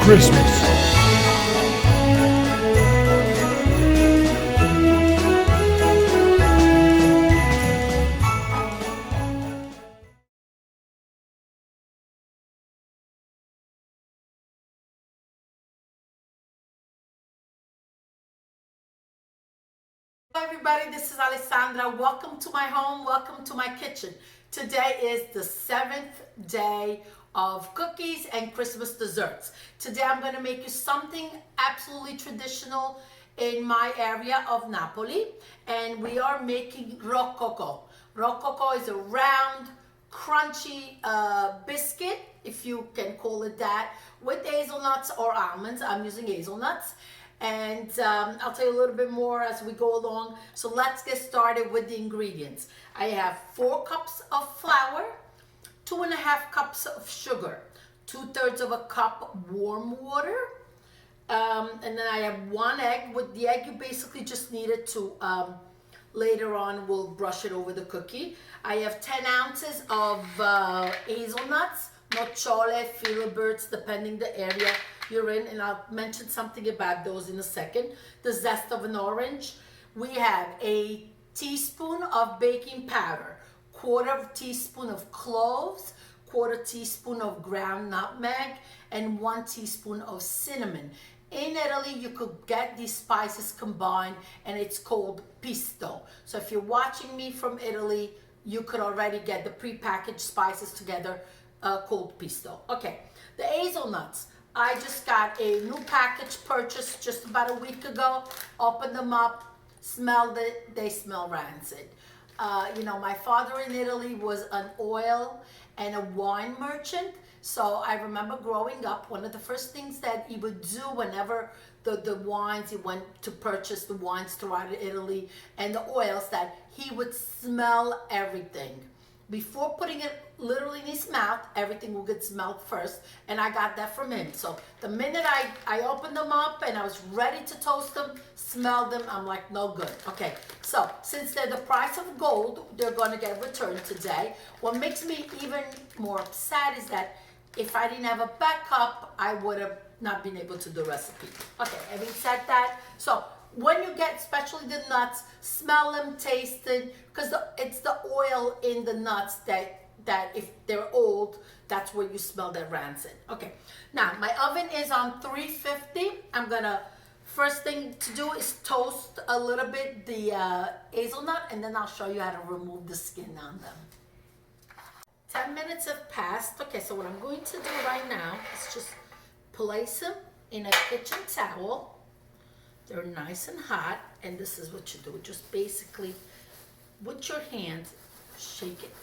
Christmas. Hello everybody, this is Alessandra. Welcome to my home, welcome to my kitchen. Today is the 7th day of cookies and Christmas desserts. Today I'm going to make you something absolutely traditional in my area of Napoli, and we are making Roccoco. Roccoco is a round, crunchy biscuit, if you can call it that, with hazelnuts or almonds. I'm using hazelnuts. And I'll tell you a little bit more as we go along. So let's get started with the ingredients. I have 4 cups of flour, 2.5 cups of sugar, 2/3 of a cup warm water, and then I have 1 egg. With the egg, you basically just need it to, later on we'll brush it over the cookie. I have 10 ounces of hazelnuts, nocciole, filberts, depending the area you're in, and I'll mention something about those in a second. The zest of an orange. We have a teaspoon of baking powder, 1/4 teaspoon of cloves, 1/4 teaspoon of ground nutmeg, and 1 teaspoon of cinnamon. In Italy, you could get these spices combined, and it's called pesto. So if you're watching me from Italy, you could already get the prepackaged spices together called pesto. Okay, the hazelnuts. I just got a new package purchased just about a week ago. Opened them up, smelled it, they smell rancid. You know, my father in Italy was an oil and a wine merchant. So I remember growing up, one of the first things that he would do whenever the wines, he went to purchase the wines throughout Italy and the oils, that he would smell everything. Before putting it literally in his mouth, everything will get smelled first, and I got that from him. So the minute I opened them up and I was ready to toast them, smelled them, I'm like, no good. Okay, so since they're the price of gold, they're gonna get returned today. What makes me even more upset is that if I didn't have a backup, I would have not been able to do the recipe. Okay, having said that, so when you get, especially the nuts, smell them, taste it, because it's the oil in the nuts that if they're old, that's where you smell that rancid. Okay, now my oven is on 350. I'm gonna, first thing to do is toast a little bit the hazelnut, and then I'll show you how to remove the skin on them. 10 minutes have passed. Okay, so what I'm going to do right now is just place them in a kitchen towel. They're nice and hot, and this is what you do. Just basically, with your hands, shake it.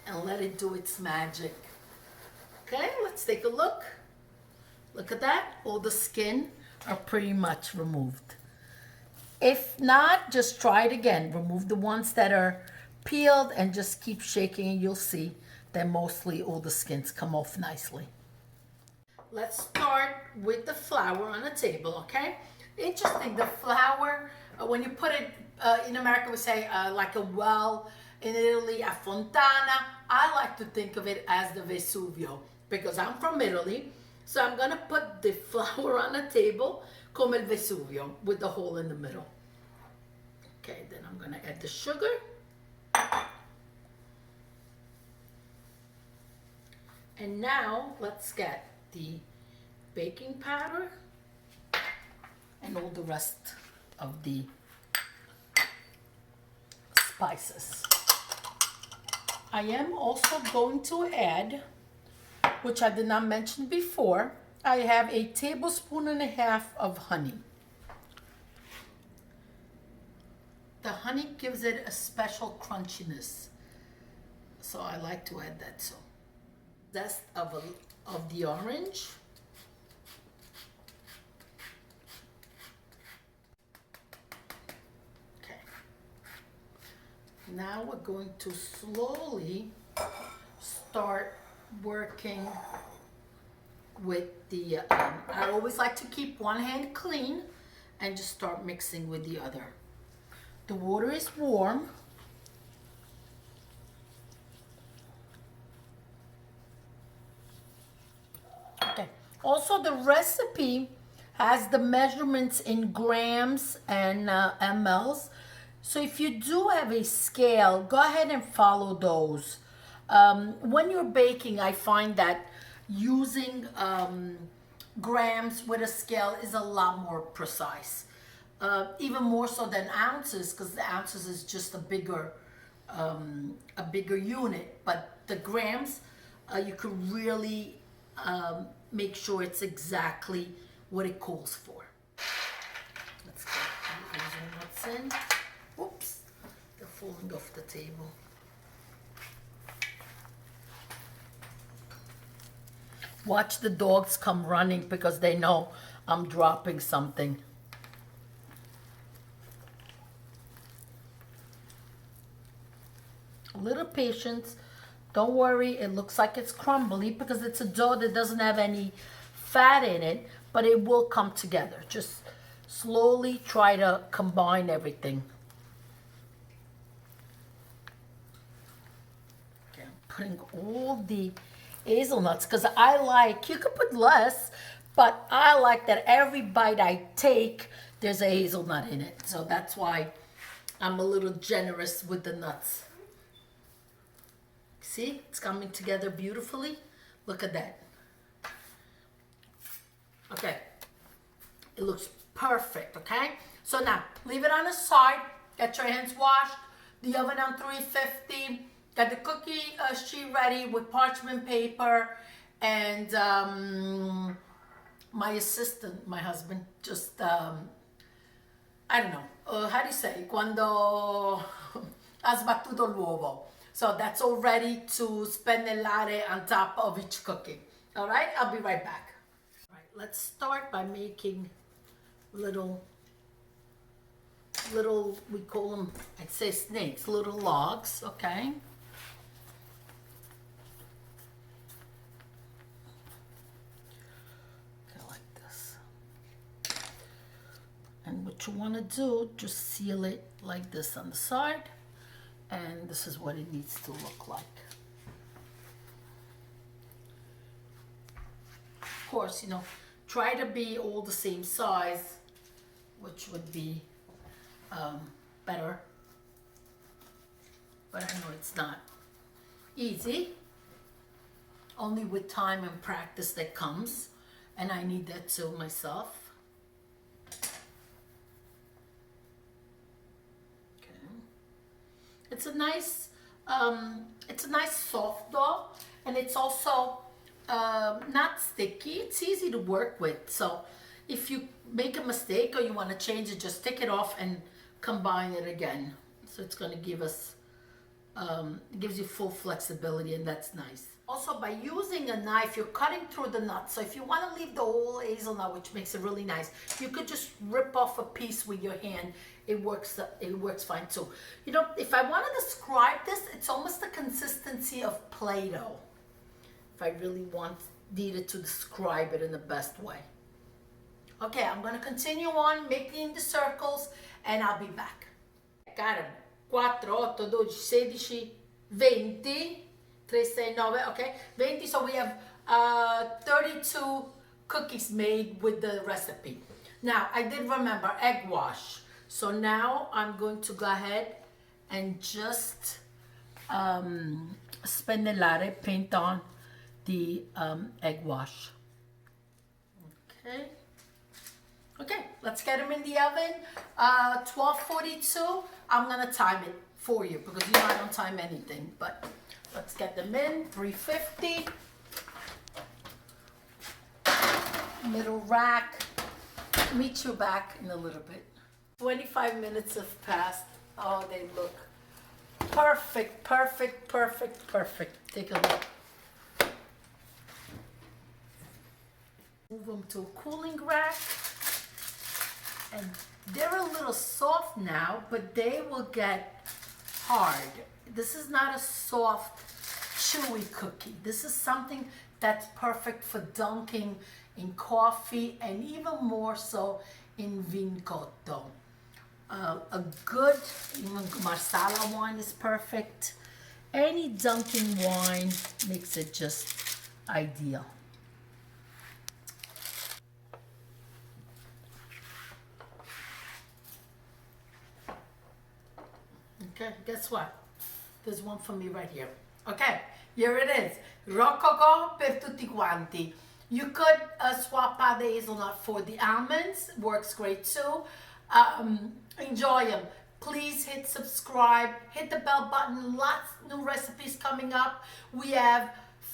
And let it do its magic. Okay, let's take a look. Look at that. All the skin are pretty much removed. If not, just try it again. Remove the ones that are peeled and just keep shaking, and you'll see that mostly all the skins come off nicely. Let's start with the flour on the table, okay? Interesting, the flour, when you put it, in America we say like a well, in Italy a fontana. I like to think of it as the Vesuvio because I'm from Italy. So I'm gonna put the flour on the table come il Vesuvio with the hole in the middle. Okay, then I'm gonna add the sugar. And now let's get the baking powder and all the rest of the spices. I am also going to add, which I did not mention before, I have 1.5 tablespoons of honey. The honey gives it a special crunchiness, so I like to add that. So zest of the orange. Okay. Now we're going to slowly start working with the, I always like to keep one hand clean and just start mixing with the other. The water is warm. Also, the recipe has the measurements in grams and mls. So if you do have a scale, go ahead and follow those. When you're baking, I find that using grams with a scale is a lot more precise. Even more so than ounces, because the ounces is just a bigger unit. But the grams, you can really make sure it's exactly what it calls for. Let's get the hazelnuts in. Oops, they're falling off the table. Watch the dogs come running because they know I'm dropping something. A little patience. Don't worry, it looks like it's crumbly because it's a dough that doesn't have any fat in it, but it will come together. Just slowly try to combine everything. Okay, I'm putting all the hazelnuts because I like, you could put less, but I like that every bite I take, there's a hazelnut in it. So that's why I'm a little generous with the nuts. See, it's coming together beautifully. Look at that. Okay, it looks perfect, okay? So now, leave it on the side. Get your hands washed. The oven on 350. Got the cookie sheet ready with parchment paper. And my assistant, my husband, just, I don't know, how do you say? Quando ha sbattuto l'uovo. So that's all ready to spennellare on top of each cookie. All right, I'll be right back. All right, let's start by making little, we call them, I'd say snakes, little logs, okay? Okay, like this. And what you want to do, just seal it like this on the side. And this is what it needs to look like. Of course, you know, try to be all the same size, which would be better. But I know it's not easy. Only with time and practice that comes. And I need that too myself. It's a nice soft dough, and it's also not sticky. It's easy to work with. So if you make a mistake or you want to change it, just take it off and combine it again. So it's going to give us, it gives you full flexibility, and that's nice. Also, by using a knife, you're cutting through the nuts. So if you want to leave the whole hazelnut, which makes it really nice, you could just rip off a piece with your hand. It works fine too. You know, if I want to describe this, it's almost the consistency of Play-Doh. If I really needed to describe it in the best way. Okay, I'm going to continue on making the circles, and I'll be back. Got them. 4, 8, 12, 16, 20. 3, 6, 9, okay, 20. So we have 32 cookies made with the recipe. Now, I did remember egg wash. So now I'm going to go ahead and just spennellare, paint on the egg wash. Okay. Okay, let's get them in the oven. 1242. I'm going to time it for you because you know I don't time anything, but let's get them in. 350. Middle rack. Meet you back in a little bit. 25 minutes have passed. Oh, they look perfect, perfect, perfect, perfect. Take a look. Move them to a cooling rack. And they're a little soft now, but they will get hard. This is not a soft, chewy cookie. This is something that's perfect for dunking in coffee and even more so in vin cotto. A good, even marsala wine is perfect. Any dunking wine makes it just ideal. Okay, guess what? There's one for me right here. Okay, here it is. Roccoco per tutti quanti. You could swap out the hazelnut for the almonds. Works great too. Enjoy them. Please hit subscribe. Hit the bell button. Lots new recipes coming up. We have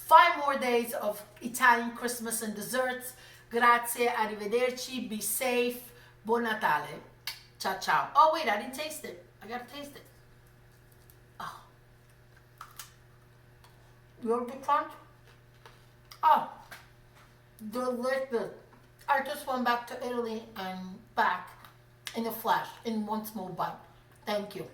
5 more days of Italian Christmas and desserts. Grazie, arrivederci, be safe. Buon Natale. Ciao, ciao. Oh, wait, I didn't taste it. I gotta taste it. Oh. You heard the crunch? Oh, delicious. I just went back to Italy and back in a flash, in one small bite. Thank you.